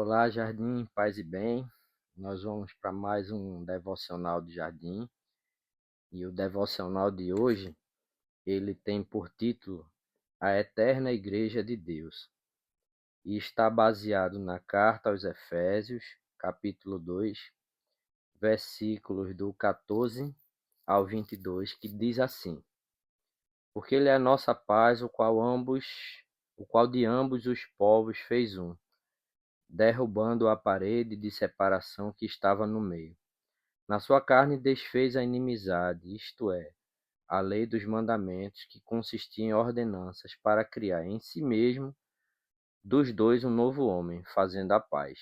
Olá, Jardim, paz e bem. Nós vamos para mais um devocional de Jardim. E o devocional de hoje, ele tem por título A Eterna Igreja de Deus. E está baseado na carta aos Efésios, capítulo 2, versículos do 14 ao 22, que diz assim: Porque ele é a nossa paz, o qual de ambos os povos fez um, derrubando a parede de separação que estava no meio. Na sua carne desfez a inimizade, isto é, a lei dos mandamentos, que consistia em ordenanças para criar em si mesmo dos dois um novo homem, fazendo a paz.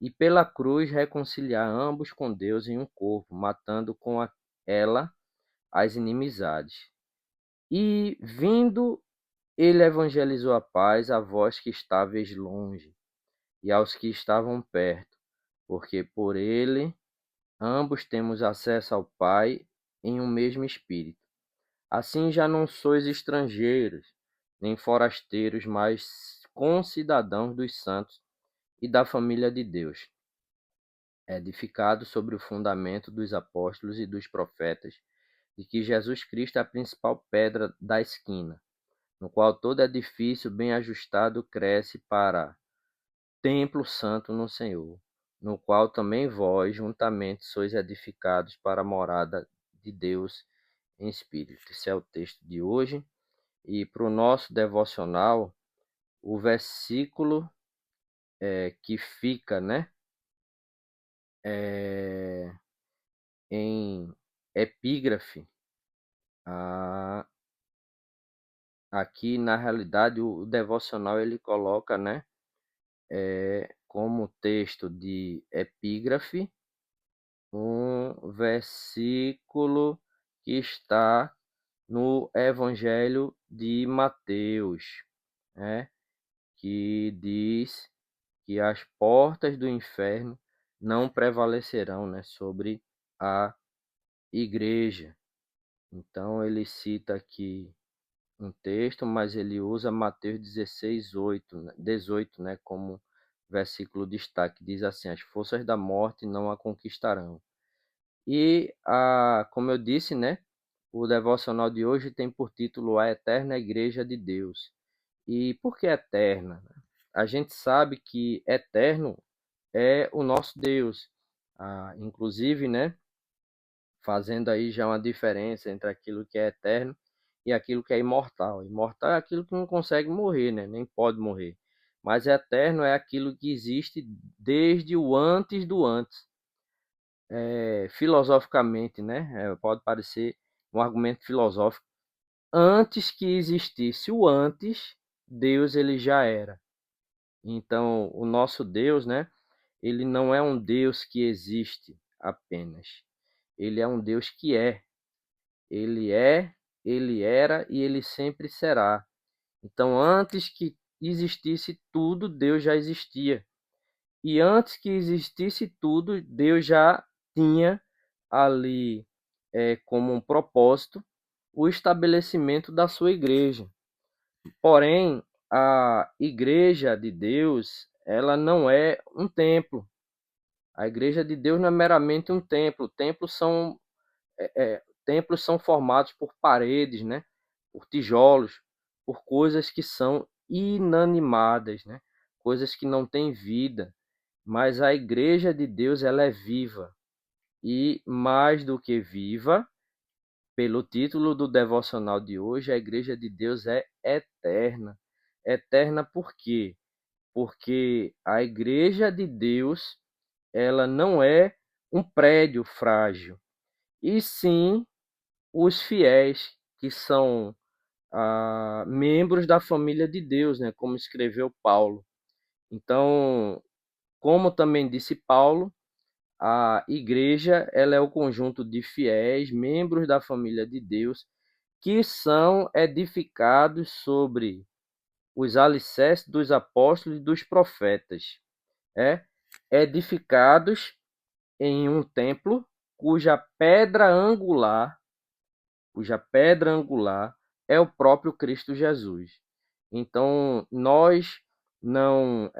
E pela cruz reconciliar ambos com Deus em um corpo, matando com ela as inimizades. E vindo, ele evangelizou a paz a vós que estáveis longe, e aos que estavam perto, porque por ele ambos temos acesso ao Pai em um mesmo Espírito. Assim já não sois estrangeiros, nem forasteiros, mas concidadãos dos santos e da família de Deus, edificados sobre o fundamento dos apóstolos e dos profetas, de que Jesus Cristo é a principal pedra da esquina, no qual todo edifício bem ajustado cresce para templo santo no Senhor, no qual também vós juntamente sois edificados para a morada de Deus em espírito. Esse é o texto de hoje. E para o nosso devocional, o versículo que fica, é, em epígrafe, aqui na realidade o devocional ele coloca, como texto de epígrafe, um versículo que está no Evangelho de Mateus, né? Que diz que as portas do inferno não prevalecerão, sobre a igreja. Então ele cita aqui um texto, mas ele usa Mateus 18, como versículo de destaque. Diz assim: as forças da morte não a conquistarão. E, como eu disse, o devocional de hoje tem por título A Eterna Igreja de Deus. E por que eterna? A gente sabe que eterno é o nosso Deus. Inclusive, fazendo aí já uma diferença entre aquilo que é eterno e aquilo que é imortal. Imortal é aquilo que não consegue morrer, nem pode morrer. Mas eterno é aquilo que existe desde o antes do antes. Filosoficamente, pode parecer um argumento filosófico. Antes que existisse o antes, Deus ele já era. Então, o nosso Deus, ele não é um Deus que existe apenas. Ele é um Deus que é. Ele é, ele era e ele sempre será. Então, antes que existisse tudo, Deus já existia. E antes que existisse tudo, Deus já tinha ali como um propósito o estabelecimento da sua igreja. Porém, a igreja de Deus, ela não é um templo. A igreja de Deus não é meramente um templo. Templos são formados por paredes, por tijolos, por coisas que são inanimadas, coisas que não têm vida. Mas a igreja de Deus, ela é viva. E mais do que viva, pelo título do devocional de hoje, a igreja de Deus é eterna. Eterna por quê? Porque a igreja de Deus, ela não é um prédio frágil, e sim os fiéis, que são membros da família de Deus, como escreveu Paulo. Então, como também disse Paulo, a igreja ela é o conjunto de fiéis, membros da família de Deus, que são edificados sobre os alicerces dos apóstolos e dos profetas, edificados em um templo cuja pedra angular é o próprio Cristo Jesus. Então, nós não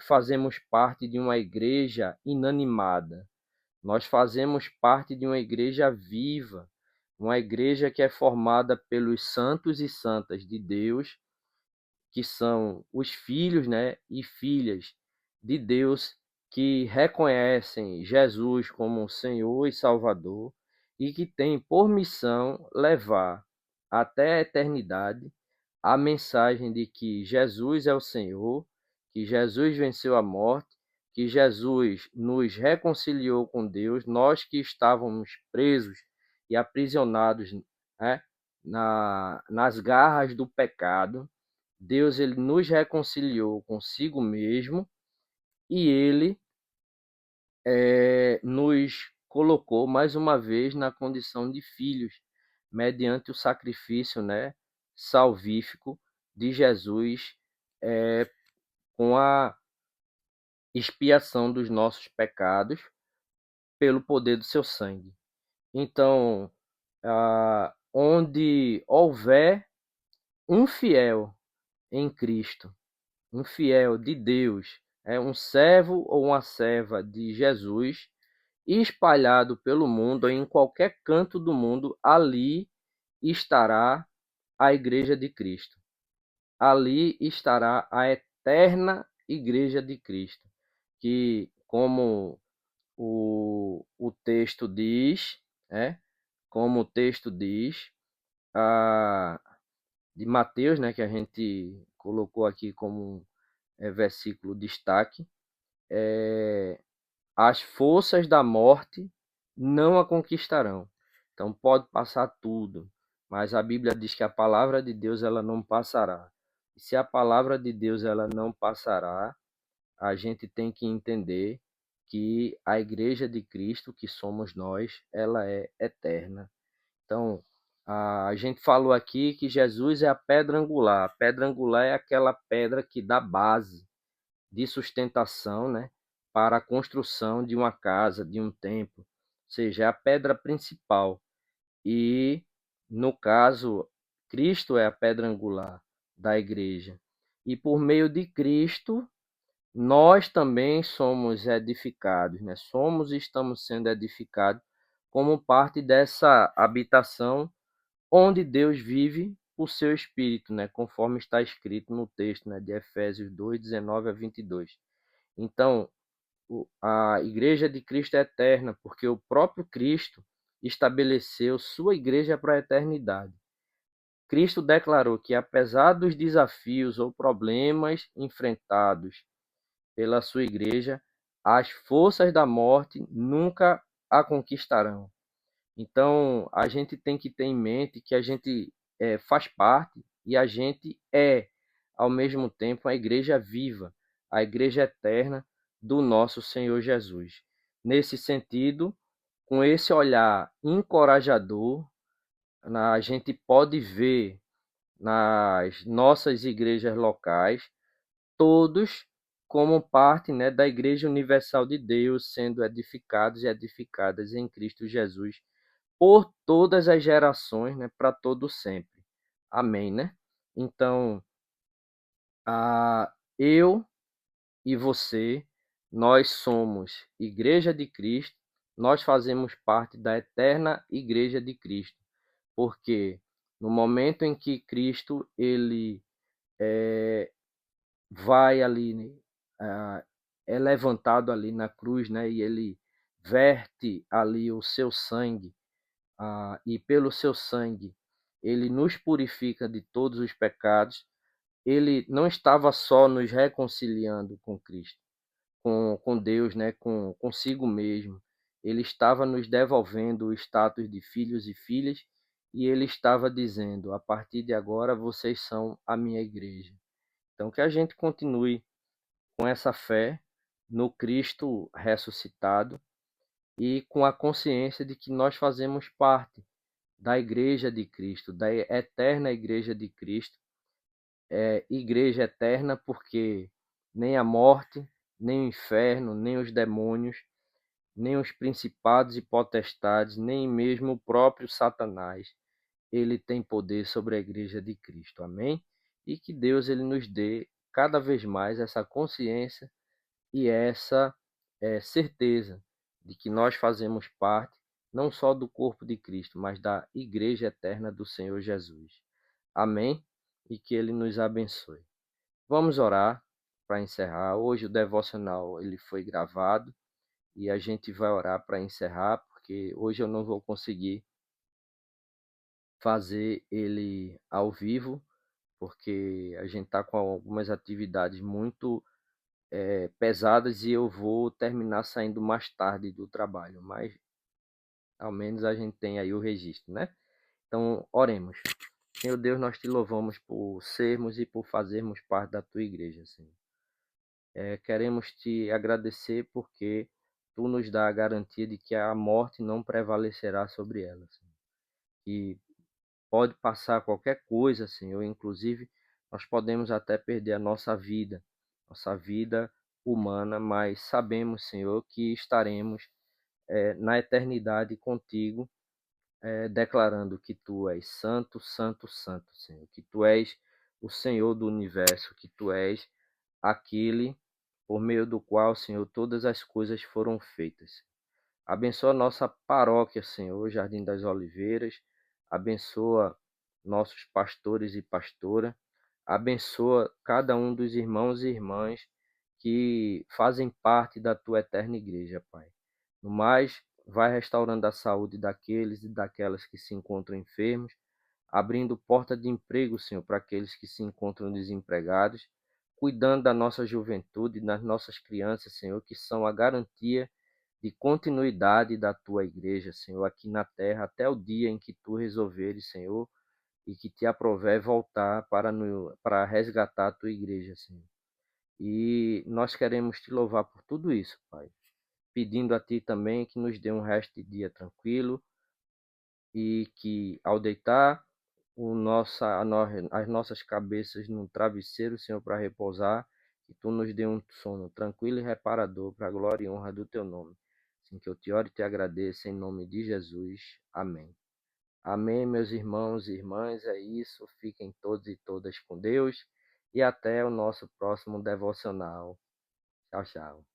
fazemos parte de uma igreja inanimada. Nós fazemos parte de uma igreja viva, uma igreja que é formada pelos santos e santas de Deus, que são os filhos, né, e filhas de Deus, que reconhecem Jesus como Senhor e Salvador e que têm por missão levar até a eternidade a mensagem de que Jesus é o Senhor, que Jesus venceu a morte, que Jesus nos reconciliou com Deus, nós que estávamos presos e aprisionados, né, nas garras do pecado. Deus ele nos reconciliou consigo mesmo e ele nos colocou mais uma vez na condição de filhos, mediante o sacrifício, né, salvífico de Jesus, com a expiação dos nossos pecados pelo poder do seu sangue. Então, onde houver um fiel em Cristo, um fiel de Deus, um servo ou uma serva de Jesus, espalhado pelo mundo, em qualquer canto do mundo, ali estará a Igreja de Cristo. Ali estará a eterna Igreja de Cristo, que, como o texto diz, como o texto diz, de Mateus, né, que a gente colocou aqui como versículo destaque, as forças da morte não a conquistarão. Então pode passar tudo, mas a Bíblia diz que a palavra de Deus ela não passará. E se a palavra de Deus ela não passará, a gente tem que entender que a igreja de Cristo, que somos nós, ela é eterna. Então, a gente falou aqui que Jesus é a pedra angular. A pedra angular é aquela pedra que dá base de sustentação, né, para a construção de uma casa, de um templo, ou seja, é a pedra principal. E, no caso, Cristo é a pedra angular da igreja. E por meio de Cristo, nós também somos edificados, né? Somos e estamos sendo edificados como parte dessa habitação onde Deus vive por seu Espírito, né? Conforme está escrito no texto, né, de Efésios 2, 19 a 22. Então, a Igreja de Cristo é eterna, porque o próprio Cristo estabeleceu sua igreja para a eternidade. Cristo declarou que, apesar dos desafios ou problemas enfrentados pela sua igreja, as forças da morte nunca a conquistarão. Então, a gente tem que ter em mente que a gente faz parte e a gente é, ao mesmo tempo, a igreja viva, a igreja eterna do nosso Senhor Jesus. Nesse sentido, com esse olhar encorajador, a gente pode ver nas nossas igrejas locais todos como parte, né, da Igreja Universal de Deus, sendo edificados e edificadas em Cristo Jesus por todas as gerações, né, para todo sempre. Amém, né? Então, eu e você, nós somos Igreja de Cristo, nós fazemos parte da eterna Igreja de Cristo, porque no momento em que Cristo ele vai ali, né, é levantado ali na cruz, né, e ele verte ali o seu sangue, e pelo seu sangue ele nos purifica de todos os pecados. Ele não estava só nos reconciliando com Cristo, com Deus, né, consigo mesmo. Ele estava nos devolvendo o status de filhos e filhas, e ele estava dizendo: a partir de agora vocês são a minha igreja. Então que a gente continue com essa fé no Cristo ressuscitado e com a consciência de que nós fazemos parte da Igreja de Cristo, da eterna Igreja de Cristo, Igreja eterna porque nem a morte, nem o inferno, nem os demônios, nem os principados e potestades, nem mesmo o próprio Satanás, ele tem poder sobre a Igreja de Cristo. Amém? E que Deus ele nos dê cada vez mais essa consciência e essa certeza de que nós fazemos parte não só do corpo de Cristo, mas da Igreja eterna do Senhor Jesus. Amém? E que Ele nos abençoe. Vamos orar para encerrar. Hoje o devocional ele foi gravado e a gente vai orar para encerrar, porque hoje eu não vou conseguir fazer ele ao vivo, porque a gente está com algumas atividades muito pesadas e eu vou terminar saindo mais tarde do trabalho, mas ao menos a gente tem aí o registro, né? Então, oremos. Senhor Deus, nós te louvamos por sermos e por fazermos parte da tua igreja, Senhor. Queremos te agradecer porque tu nos dá a garantia de que a morte não prevalecerá sobre ela, Senhor. Que pode passar qualquer coisa, Senhor, inclusive nós podemos até perder a nossa vida humana, mas sabemos, Senhor, que estaremos na eternidade contigo, declarando que tu és santo, santo, santo, Senhor, que tu és o Senhor do universo, que tu és aquele por meio do qual, Senhor, todas as coisas foram feitas. Abençoa nossa paróquia, Senhor, Jardim das Oliveiras. Abençoa nossos pastores e pastora. Abençoa cada um dos irmãos e irmãs que fazem parte da tua eterna igreja, Pai. No mais, vai restaurando a saúde daqueles e daquelas que se encontram enfermos, abrindo porta de emprego, Senhor, para aqueles que se encontram desempregados, cuidando da nossa juventude, das nossas crianças, Senhor, que são a garantia de continuidade da tua igreja, Senhor, aqui na terra, até o dia em que tu resolveres, Senhor, e que te aprover voltar para resgatar a tua igreja, Senhor. E nós queremos te louvar por tudo isso, Pai, pedindo a ti também que nos dê um resto de dia tranquilo e que ao deitar as nossas cabeças no travesseiro, Senhor, para repousar, que tu nos dê um sono tranquilo e reparador para a glória e honra do teu nome. Assim que eu te oro e te agradeço em nome de Jesus. Amém. Amém, meus irmãos e irmãs, é isso. Fiquem todos e todas com Deus e até o nosso próximo devocional. Tchau, tchau.